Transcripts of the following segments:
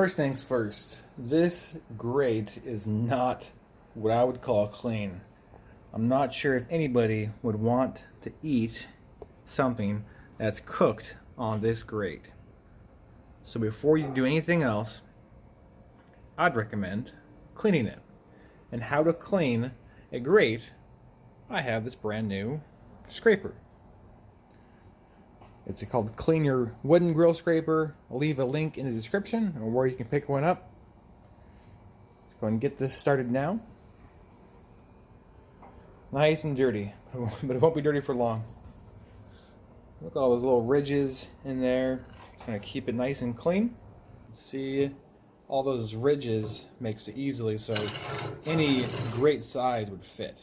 First things first, this grate is not what I would call clean. I'm not sure if anybody would want to eat something that's cooked on this grate. So before you do anything else, I'd recommend cleaning it. And how to clean a grate, I have this brand new scraper. It's called Clean Your Wooden Grill Scraper. I'll leave a link in the description or where you can pick one up. Let's go and get this started now. Nice and dirty, but it won't be dirty for long. Look at all those little ridges in there. Kind of keep it nice and clean. See, all those ridges makes it easily so any grate size would fit.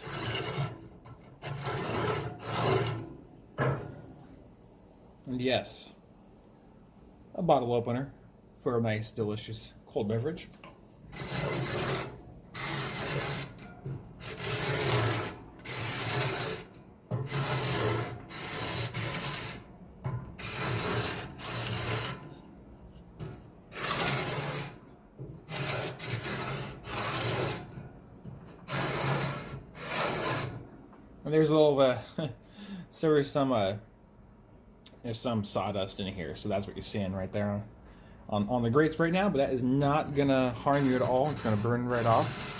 And yes, a bottle opener for a nice, delicious cold beverage. And there's a little, so there's some sawdust in here, so that's what you're seeing right there on the grates right now, but that is not gonna harm you at all. It's gonna burn right off.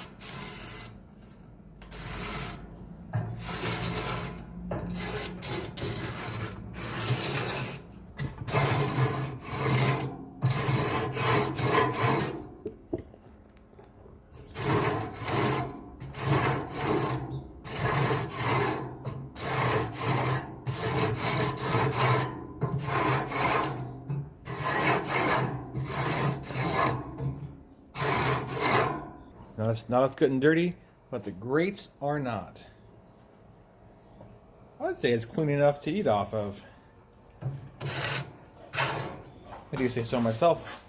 Now it's good and dirty, but the grates are not. I would say it's clean enough to eat off of. I do say so myself.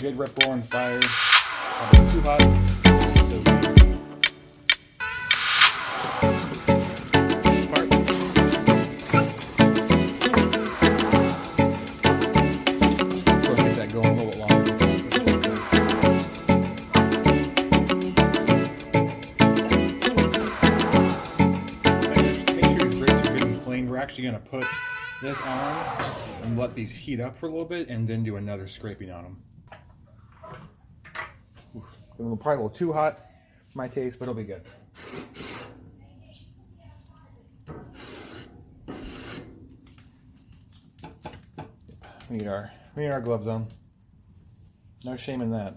Good rip roaring fire. Too hot. Get that going a little bit longer. Make sure these grates are good and clean. We're actually going to put this on and let these heat up for a little bit and then do another scraping on them. It's probably a little too hot for my taste, but it'll be good. We need our gloves on. No shame in that.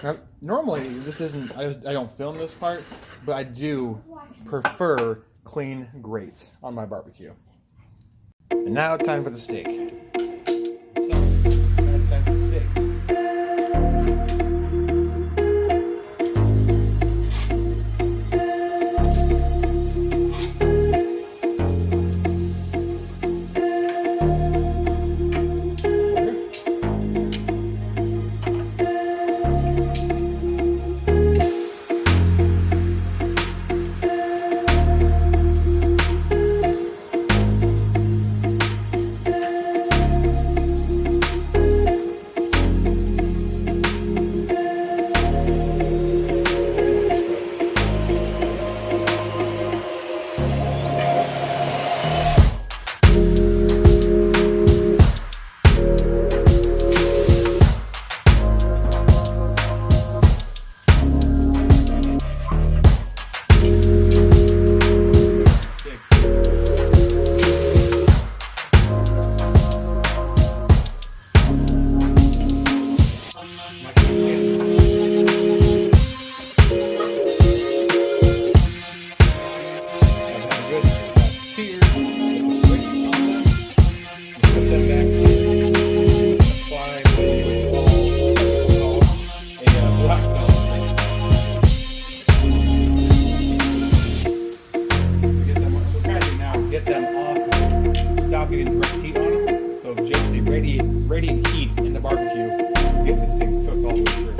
Now, normally, this isn't. I don't film this part, but I do prefer clean grates on my barbecue. And now, time for the steak. So, now it's time for the steaks. Radiant heat in the barbecue to get these things cooked all the way through.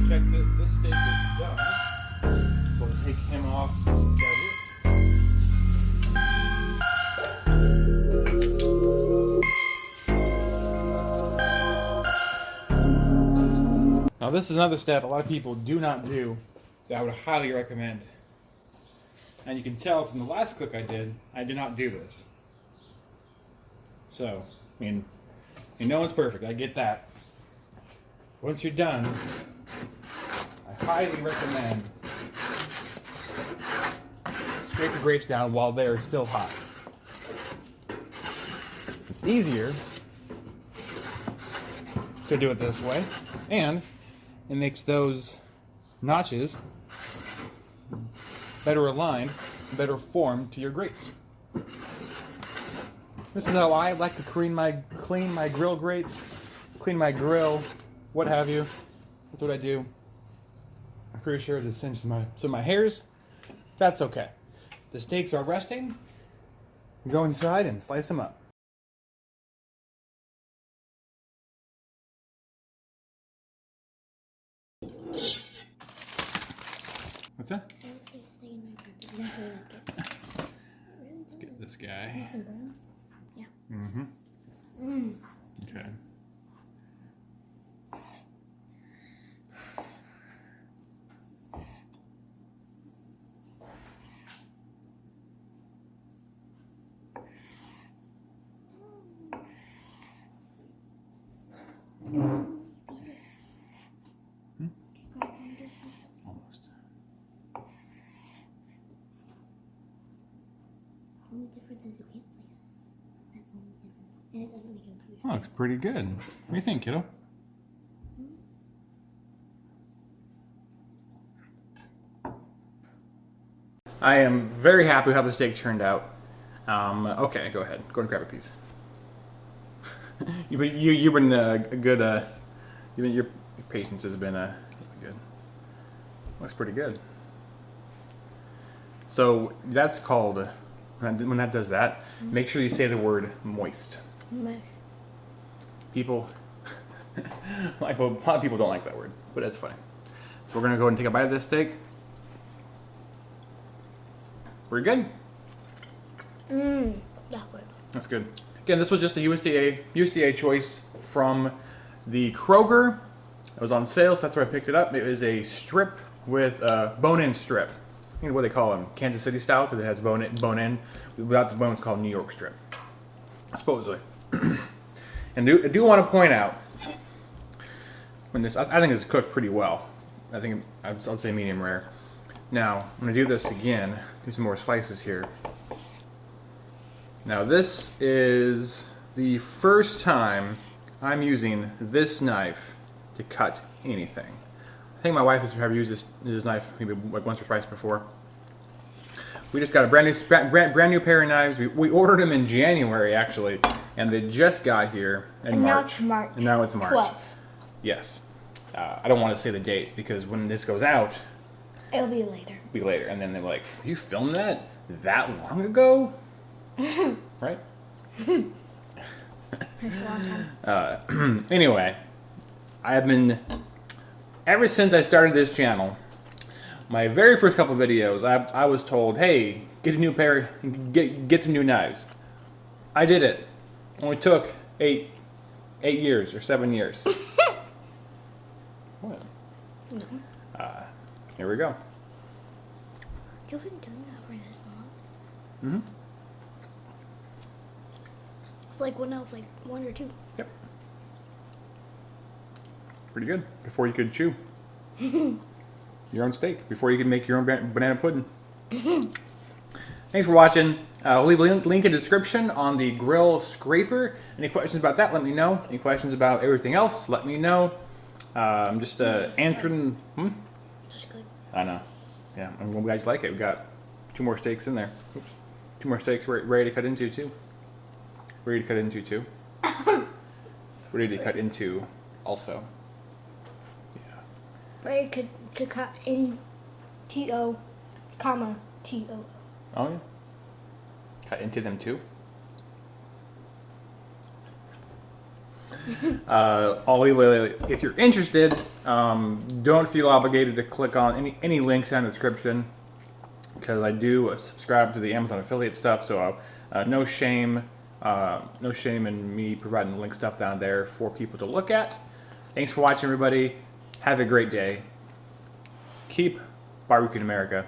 Check this steak is done. We'll take him off. Now this is another step a lot of people do not do, so I would highly recommend. And you can tell from the last cook I did not do this. So, I mean no one's perfect, I get that. Once you're done, I highly recommend scrape the grapes down while they're still hot. It's easier to do it this way, and it makes those notches better aligned, better formed to your grates. This is how I like to clean my grill grates, clean my grill, what have you. That's what I do. I'm pretty sure it just singed some of my hairs. That's okay. The steaks are resting. Go inside and slice them up. What's that? Let's get this guy. Yeah. Mm-hmm. Okay. Almost. The only difference is you can't slice it. That's the only difference. And it doesn't make a huge Oh, looks pretty good. What do you think, kiddo? I am very happy with how the steak turned out. Okay, go ahead. Go and grab a piece. You've been a good. You're Your patience has been good. Looks pretty good. So that's called, when that does that, make sure you say the word moist. People, like, well, a lot of people don't like that word, but it's funny. So we're gonna go ahead and take a bite of this steak. We're good? That way. That's good. Again, this was just a USDA choice from the Kroger. It was on sale, so that's where I picked it up. It is a strip with bone-in strip. I think what they call them, Kansas City style, because it has bone-in. Without the bone, it's called New York strip, supposedly. And I do want to point out, when this, I think it's cooked pretty well. I think I'll say medium rare. Now, I'm going to do this again. Do some more slices here. Now, this is the first time I'm using this knife to cut anything. I think my wife has probably used this knife maybe like once or twice before. We just got a brand new pair of knives. We ordered them in January actually, and they just got here in March. Now it's March. And now it's March. 12th. Yes. I don't want to say the date because when this goes out, It'll be later. and then they're like, "You filmed that long ago?" Right? That's a long time. Anyway, I've been, ever since I started this channel, my very first couple videos, I was told, hey, get a new pair, get some new knives. I did it. Only took 8 years or 7 years. What? No. Here we go. You've been doing that for this long. Mm-hmm. It's like when I was like 1 or 2. Yep. Pretty good. Before you could chew your own steak. Before you could make your own banana pudding. Thanks for watching. I'll leave a link in the description on the grill scraper. Any questions about that, let me know. Any questions about everything else, let me know. I'm just answering. That's good. I know. Yeah, I'm glad you like it. We got 2 more steaks in there. Oops. 2 more steaks ready to cut into too. Ready to cut into too. Ready to cut into also. Yeah. Ready to cut in T-O, comma, T-O. Oh yeah. Cut into them too. I'll leave if you're interested. Don't feel obligated to click on any links in the description because I do subscribe to the Amazon affiliate stuff. So no shame in me providing the link stuff down there for people to look at. Thanks for watching, everybody. Have a great day. Keep barbecuing America.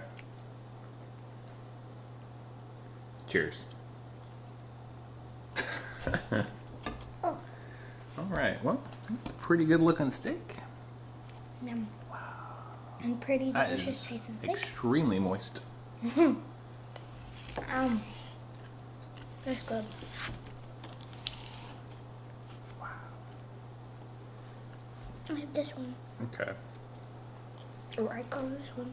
Cheers. All right. Well, that's a pretty good looking steak. Wow. And pretty That delicious is tasting steak. extremely moist. That's good. Wow. I have this one. Okay. Or I call this one.